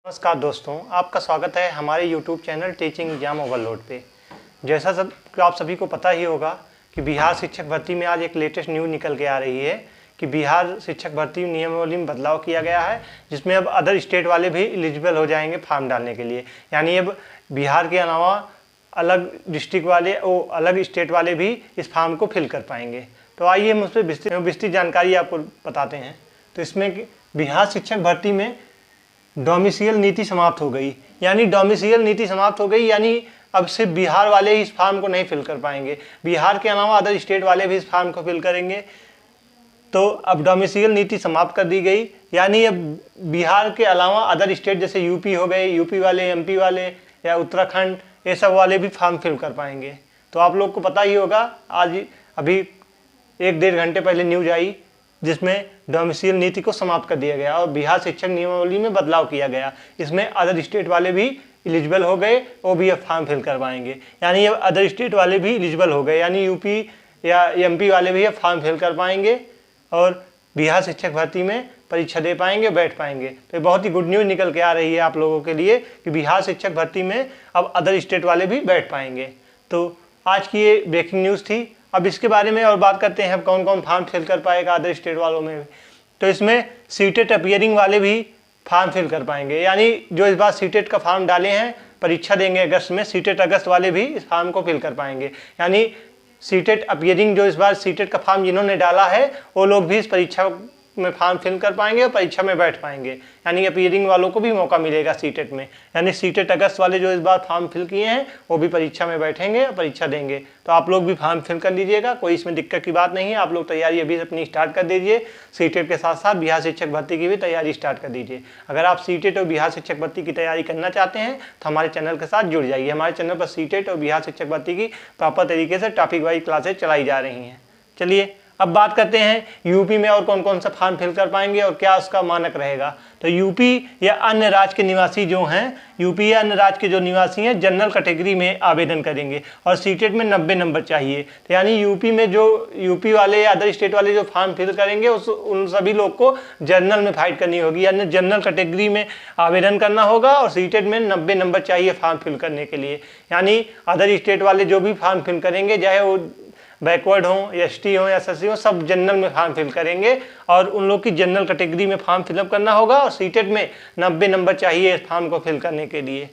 नमस्कार दोस्तों, आपका स्वागत है हमारे YouTube channel teaching exam overload पे। जैसा आप सभी को पता ही होगा कि बिहार शिक्षक भर्ती में आज एक लेटेस्ट न्यूज़ निकल के आ रही है कि बिहार शिक्षक भर्ती नियमावली में बदलाव किया गया है, जिसमें अब अदर स्टेट वाले भी एलिजिबल हो जाएंगे फॉर्म डालने के लिए। यानी अब बिहार के अलावा अलग डिस्ट्रिक्ट वाले और अलग स्टेट वाले भी इस फॉर्म को फिल कर पाएंगे। तो आइए हम उस पर विस्तृत जानकारी आपको बताते हैं। तो इसमें बिहार शिक्षक भर्ती में डोमिसाइल नीति समाप्त हो गई। यानी डोमिसाइल नीति समाप्त हो गई, यानी अब सिर्फ बिहार वाले ही इस फॉर्म को नहीं फिल कर पाएंगे, बिहार के अलावा अदर स्टेट वाले भी इस फॉर्म को फिल करेंगे। तो अब डोमिसाइल नीति समाप्त कर दी गई, यानी अब बिहार के अलावा अदर स्टेट जैसे यूपी हो गए, यूपी वाले, एमपी वाले या उत्तराखंड, ये सब वाले भी फॉर्म फिल कर पाएंगे। तो आप लोग को पता ही होगा, आज अभी 1-1.5 घंटे पहले न्यूज आई जिसमें डोमिसाइल नीति को समाप्त कर दिया गया और बिहार शिक्षक नियमावली में बदलाव किया गया। इसमें अदर स्टेट वाले भी एलिजिबल हो गए, वो भी अब फॉर्म फिल करवाएंगे। यानी अब अदर स्टेट वाले भी एलिजिबल हो गए, यानी यूपी या एमपी वाले भी अब फॉर्म फिल कर पाएंगे और बिहार शिक्षक भर्ती में परीक्षा दे पाएंगे, बैठ पाएंगे। तो बहुत ही गुड न्यूज़ निकल के आ रही है आप लोगों के लिए कि बिहार शिक्षक भर्ती में अब अदर स्टेट वाले भी बैठ पाएंगे। तो आज की ये ब्रेकिंग न्यूज़ थी। अब इसके बारे में और बात करते हैं, अब कौन कौन फॉर्म फिल कर पाएगा अदर स्टेट वालों में। तो इसमें सीटेट अपीयरिंग वाले भी फॉर्म फिल कर पाएंगे। यानी जो इस बार सीटेट का फॉर्म डाले हैं, परीक्षा देंगे अगस्त में, सीटेट अगस्त वाले भी इस फॉर्म को फिल कर पाएंगे। यानी सीटेट अपीयरिंग, जो इस बार सीटेट का फॉर्म जिन्होंने डाला है वो लोग भी इस परीक्षा में फॉर्म फिल कर पाएंगे और परीक्षा में बैठ पाएंगे। यानी अपीयरिंग वालों को भी मौका मिलेगा सीटेट में। यानी सीटेट अगस्त वाले जो इस बार फॉर्म फिल किए हैं वो भी परीक्षा में बैठेंगे और परीक्षा देंगे। तो आप लोग भी फॉर्म फिल कर लीजिएगा, कोई इसमें दिक्कत की बात नहीं है। आप लोग तैयारी अभी अपनी स्टार्ट कर दीजिए। सीटेट के साथ साथ बिहार शिक्षक भर्ती की भी तैयारी स्टार्ट कर दीजिए। अगर आप सीटेट और बिहार शिक्षक भर्ती की तैयारी करना चाहते हैं तो हमारे चैनल के साथ जुड़ जाइए। हमारे चैनल पर सीटेट और बिहार शिक्षक भर्ती की प्रॉपर तरीके से टॉपिक वाइज क्लासेज चलाई जा रही हैं। चलिए अब बात करते हैं यूपी में और कौन कौन सा फॉर्म फिल कर पाएंगे और क्या उसका मानक रहेगा। तो यूपी या अन्य राज्य के निवासी जो हैं, यूपी या अन्य राज्य के जो निवासी हैं, जनरल कैटेगरी में आवेदन करेंगे और सीटेट में 90 नंबर चाहिए। तो यानी यूपी में जो यूपी वाले या अदर स्टेट वाले जो फॉर्म फिल करेंगे उन सभी लोग को जनरल में फाइट करनी होगी, यानी जनरल कैटेगरी में आवेदन करना होगा और सीटेट में 90 नंबर चाहिए फॉर्म फिल करने के लिए। यानी अदर स्टेट वाले जो भी फॉर्म फिल करेंगे, चाहे वो बैकवर्ड हो, एसटी हो या एससी हो, सब जनरल में फॉर्म फिल करेंगे और उन लोग की जनरल कैटेगरी में फॉर्म फिलअप करना होगा और सीटेट में 90 नंबर चाहिए इस फॉर्म को फिल करने के लिए।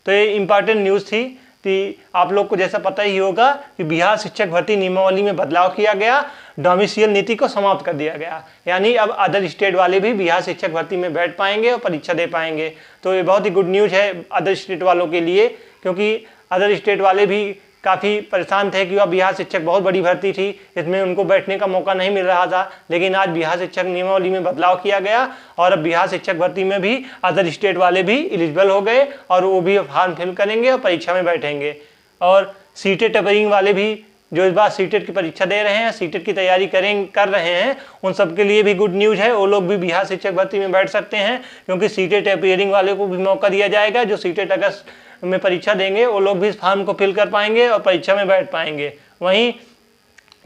तो ये इम्पॉर्टेंट न्यूज़ थी कि आप लोग को जैसा पता ही होगा कि बिहार शिक्षक भर्ती नियमावली में बदलाव किया गया, डोमिसाइल नीति को समाप्त कर दिया गया। यानी अब अदर स्टेट वाले भी बिहार शिक्षक भर्ती में बैठ पाएंगे और परीक्षा दे पाएंगे। तो ये बहुत ही गुड न्यूज़ है अदर स्टेट वालों के लिए, क्योंकि अदर स्टेट वाले भी काफ़ी परेशान थे कि वह बिहार शिक्षक बहुत बड़ी भर्ती थी, इसमें उनको बैठने का मौका नहीं मिल रहा था। लेकिन आज बिहार शिक्षक नियमावली में बदलाव किया गया और अब बिहार शिक्षक भर्ती में भी अदर स्टेट वाले भी एलिजिबल हो गए और वो भी फॉर्म फिल करेंगे और परीक्षा में बैठेंगे। और सीटेट अपीयरिंग वाले भी जो इस बार सीटेट की परीक्षा दे रहे हैं, सीटेट की तैयारी कर रहे हैं, उन सब के लिए भी गुड न्यूज़ है। वो लोग भी बिहार शिक्षक भर्ती में बैठ सकते हैं, क्योंकि सीटेट अपीयरिंग वाले को भी मौका दिया जाएगा। जो सीटेट अगस्त में परीक्षा देंगे वो लोग भी इस फॉर्म को फिल कर पाएंगे और परीक्षा में बैठ पाएंगे। वहीं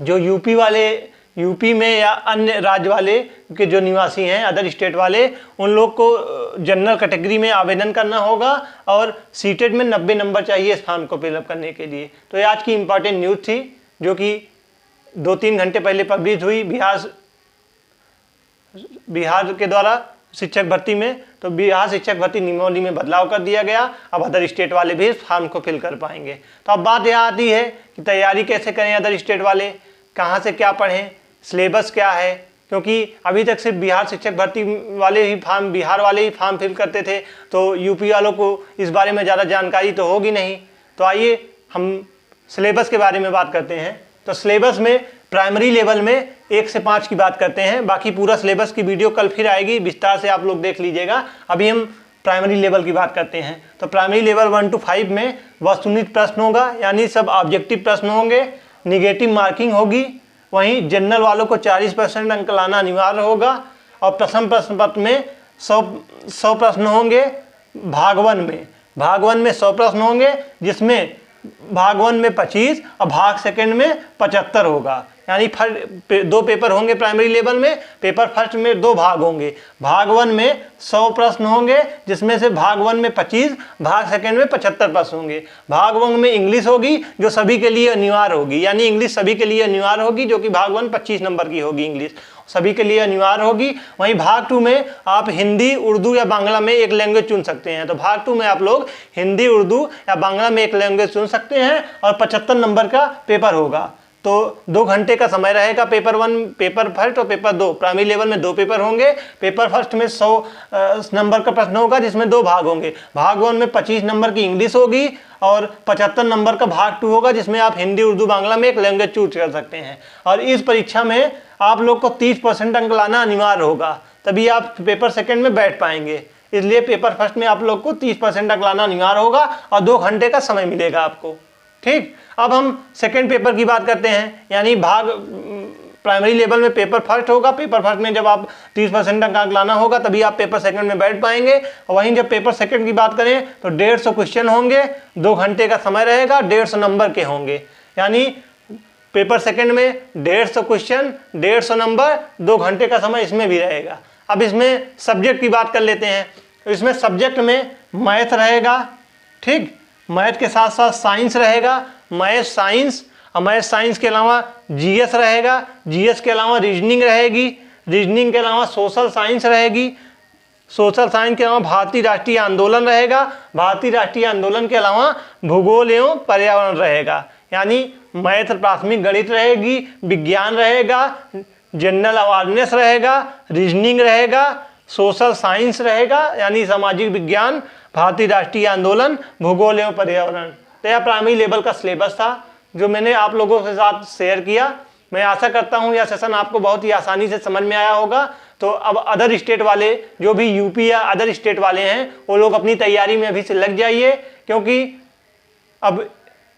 जो यूपी वाले, यूपी में या अन्य राज्य वाले के जो निवासी हैं अदर स्टेट वाले, उन लोग को जनरल कैटेगरी में आवेदन करना होगा और सीटेट में 90 नंबर चाहिए इस फॉर्म को फिलअप करने के लिए। तो ये आज की इम्पॉर्टेंट न्यूज़ थी जो कि 2-3 घंटे पहले पब्लिश हुई बिहार के द्वारा शिक्षक भर्ती में। तो बिहार शिक्षक भर्ती नियमावली में बदलाव कर दिया गया, अब अदर स्टेट वाले भी इस फॉर्म को फिल कर पाएंगे। तो अब बात यह आती है कि तैयारी कैसे करें अदर स्टेट वाले, कहाँ से क्या पढ़ें, सिलेबस क्या है, क्योंकि अभी तक सिर्फ बिहार शिक्षक भर्ती वाले ही फॉर्म, बिहार वाले ही फॉर्म फिल करते थे, तो यूपी वालों को इस बारे में ज़्यादा जानकारी तो होगी नहीं। तो आइए हम सिलेबस के बारे में बात करते हैं। तो सिलेबस में प्राइमरी लेवल में 1 से 5 की बात करते हैं, बाकी पूरा सिलेबस की वीडियो कल फिर आएगी, विस्तार से आप लोग देख लीजिएगा। अभी हम प्राइमरी लेवल की बात करते हैं। तो प्राइमरी लेवल 1 to 5 में वस्तुनिष्ठ प्रश्न होगा, यानी सब ऑब्जेक्टिव प्रश्न होंगे, निगेटिव मार्किंग होगी। वहीं जनरल वालों को 40% अंक लाना अनिवार्य होगा और प्रश्न पत्र में 100 प्रश्न होंगे। भाग वन में 100 प्रश्न होंगे, जिसमें भाग 1 में 25 और भाग सेकंड में 75 होगा। यानी दो पेपर होंगे प्राइमरी लेवल में। पेपर फर्स्ट में 2 भाग होंगे। भाग 1 में 100 प्रश्न होंगे, जिसमें से भाग 1 में 25, भाग सेकंड में 75 प्रश्न होंगे। भाग 1 में इंग्लिश होगी, जो सभी के लिए अनिवार्य होगी, यानी इंग्लिश सभी के लिए अनिवार्य होगी, जो कि भाग 1 25 नंबर की होगी, इंग्लिश सभी के लिए अनिवार्य होगी। वहीं भाग 2 में आप हिंदी, उर्दू या बांग्ला में एक लैंग्वेज चुन सकते हैं। तो भाग 2 में आप लोग हिंदी, उर्दू या बांग्ला में एक लैंग्वेज चुन सकते हैं और 75 नंबर का पेपर होगा। तो 2 घंटे का समय रहेगा। पेपर 1, पेपर फर्स्ट और पेपर 2, प्राइमरी लेवल में 2 पेपर होंगे। पेपर फर्स्ट में 100 नंबर का प्रश्न होगा, जिसमें 2 भाग होंगे। भाग 1 में 25 नंबर की इंग्लिश होगी और 75 नंबर का भाग 2 होगा, जिसमें आप हिंदी, उर्दू, बांग्ला में एक लैंग्वेज चूज कर सकते हैं। और इस परीक्षा में आप लोग को 30% अंक लाना अनिवार्य होगा, तभी आप पेपर सेकंड में बैठ पाएंगे। इसलिए पेपर फर्स्ट में आप लोग को 30% अंक लाना अनिवार्य होगा और 2 घंटे का समय मिलेगा आपको। ठीक, अब हम सेकंड पेपर की बात करते हैं। यानी भाग प्राइमरी लेवल में पेपर फर्स्ट होगा। पेपर फर्स्ट में जब आप 30% अंक लाना होगा, तभी आप पेपर सेकंड में बैठ पाएंगे। और वहीं जब पेपर सेकंड की बात करें तो 150 क्वेश्चन होंगे, 2 घंटे का समय रहेगा, 150 नंबर के होंगे। यानी पेपर सेकंड में 150 क्वेश्चन, 150 नंबर, 2 घंटे का समय इसमें भी रहेगा। अब इसमें सब्जेक्ट की बात कर लेते हैं। इसमें सब्जेक्ट में मैथ रहेगा, ठीक, मैथ के साथ साथ साइंस रहेगा, मैथ साइंस, और मैथ साइंस के अलावा जीएस रहेगा, जीएस के अलावा रीजनिंग रहेगी, रीजनिंग के अलावा सोशल साइंस रहेगी, सोशल साइंस के अलावा भारतीय राष्ट्रीय आंदोलन रहेगा, भारतीय राष्ट्रीय आंदोलन के अलावा भूगोल एवं पर्यावरण रहेगा। यानी मैथ, प्राथमिक गणित रहेगी, विज्ञान रहेगा, जनरल अवेयरनेस रहेगा, रीजनिंग रहेगा, सोशल साइंस रहेगा यानी सामाजिक विज्ञान, भारतीय राष्ट्रीय आंदोलन, भूगोल एवं पर्यावरण। तो यह प्राइमरी लेवल का सिलेबस था जो मैंने आप लोगों के साथ शेयर किया। मैं आशा करता हूं यह सेशन आपको बहुत ही आसानी से समझ में आया होगा। तो अब अदर स्टेट वाले, जो भी यूपी या अदर स्टेट वाले हैं, वो लोग अपनी तैयारी में अभी से लग जाइए, क्योंकि अब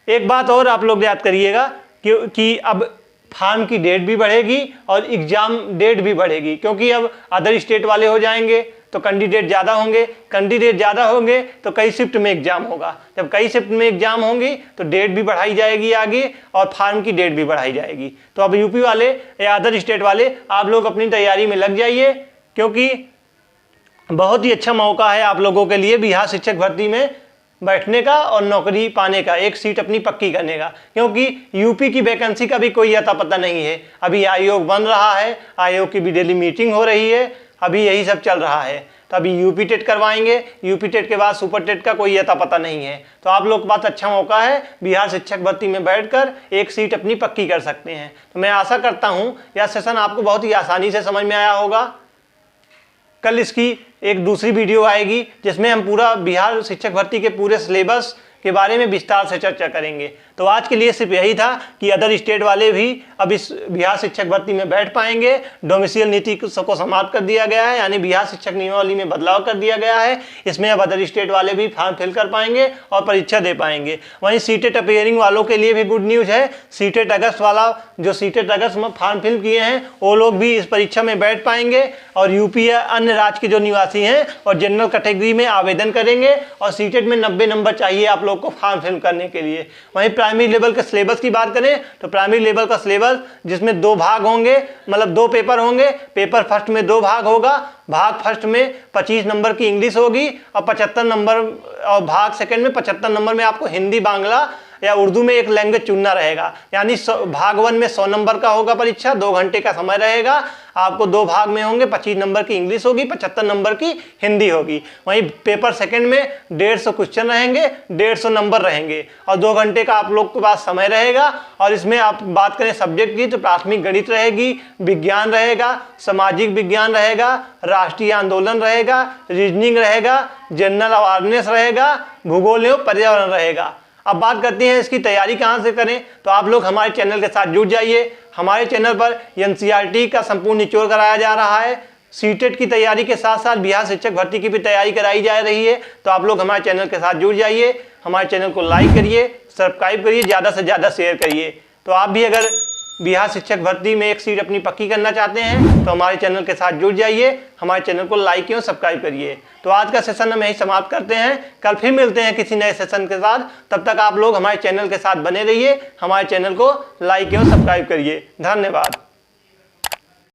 एक बात और आप लोग याद करिएगा कि अब फार्म की डेट भी बढ़ेगी और एग्जाम डेट भी बढ़ेगी, क्योंकि अब अदर स्टेट वाले हो जाएंगे तो कैंडिडेट ज़्यादा होंगे, कैंडिडेट ज़्यादा होंगे तो कई शिफ्ट में एग्जाम होगा। जब कई शिफ्ट में एग्जाम होंगी तो डेट भी बढ़ाई जाएगी आगे और फार्म की डेट भी बढ़ाई जाएगी। तो अब यूपी वाले या अदर स्टेट वाले आप लोग अपनी तैयारी में लग जाइए, क्योंकि बहुत ही अच्छा मौका है आप लोगों के लिए बिहार शिक्षक भर्ती में बैठने का और नौकरी पाने का, एक सीट अपनी पक्की करने का। क्योंकि यूपी की वैकेंसी का भी कोई अता पता नहीं है। अभी आयोग बन रहा है, आयोग की भी डेली मीटिंग हो रही है, अभी यही सब चल रहा है। तो अभी यूपी टेट करवाएंगे, यूपी टेट के बाद सुपर टेट का कोई अता पता नहीं है। तो आप लोग के पास अच्छा मौका है, बिहार शिक्षक भर्ती में बैठकर एक सीट अपनी पक्की कर सकते हैं। तो मैं आशा करता हूँ यह सेशन आपको बहुत ही आसानी से समझ में आया होगा। कल इसकी एक दूसरी वीडियो आएगी जिसमें हम पूरा बिहार शिक्षक भर्ती के पूरे सिलेबस के बारे में विस्तार से चर्चा करेंगे। तो आज के लिए सिर्फ यही था कि अदर स्टेट वाले भी अब इस बिहार शिक्षक भर्ती में बैठ पाएंगे। डोमिसाइल नीति को समाप्त कर दिया गया है, यानी बिहार शिक्षक नियमावली में बदलाव कर दिया गया है। इसमें अब अदर स्टेट वाले भी फॉर्म फिल कर पाएंगे और परीक्षा दे पाएंगे। वहीं सीटेट अपियरिंग वालों के लिए भी गुड न्यूज़ है। सीटेट अगस्त वाला, जो सीटेट अगस्त में फॉर्म फिल किए हैं, वो लोग भी इस परीक्षा में बैठ पाएंगे और यूपी या अन्य राज्य के जो निवासी हैं और जनरल कैटेगरी में आवेदन करेंगे। और सीटेट में 90 नंबर चाहिए आप लोग को फॉर्म फिल करने के लिए। वहीं प्राइमरी लेवल के सिलेबस की बात करें तो प्राइमरी लेवल का सिलेबस जिसमें 2 भाग होंगे, मतलब 2 पेपर होंगे। पेपर फर्स्ट में 2 भाग होगा। भाग फर्स्ट में 25 नंबर की इंग्लिश होगी और 75 नंबर, और भाग सेकंड में 75 नंबर में आपको हिंदी, बांग्ला या उर्दू में एक लैंग्वेज चुनना रहेगा। यानी भाग 1 में 100 नंबर का होगा परीक्षा, 2 घंटे का समय रहेगा। आपको 2 भाग में होंगे, 25 नंबर की इंग्लिश होगी, 75 नंबर की हिंदी होगी। वहीं पेपर सेकंड में 150 क्वेश्चन रहेंगे, 150 नंबर रहेंगे और 2 घंटे का आप लोग के पास समय रहेगा। और इसमें आप बात करें सब्जेक्ट की तो प्राथमिक गणित रहेगी, विज्ञान रहेगा, सामाजिक विज्ञान रहेगा, राष्ट्रीय आंदोलन रहेगा, रीजनिंग रहेगा, जनरल अवेयरनेस रहेगा, भूगोल एवं पर्यावरण रहेगा। अब बात करते हैं इसकी तैयारी कहाँ से करें, तो आप लोग हमारे चैनल के साथ जुड़ जाइए। हमारे चैनल पर एनसीईआरटी का संपूर्ण निचोड़ कराया जा रहा है। सीटेट की तैयारी के साथ साथ बिहार शिक्षक भर्ती की भी तैयारी कराई जा रही है। तो आप लोग हमारे चैनल के साथ जुड़ जाइए, हमारे चैनल को लाइक करिए, सब्सक्राइब करिए, ज़्यादा से ज़्यादा शेयर करिए। तो आप भी अगर बिहार शिक्षक भर्ती में एक सीट अपनी पक्की करना चाहते हैं तो हमारे चैनल के साथ जुड़ जाइए, हमारे चैनल को लाइक एवं सब्सक्राइब करिए। तो आज का सेशन हम यही समाप्त करते हैं, कल फिर मिलते हैं किसी नए सेशन के साथ। तब तक आप लोग हमारे चैनल के साथ बने रहिए, हमारे चैनल को लाइक एवं सब्सक्राइब करिए। धन्यवाद।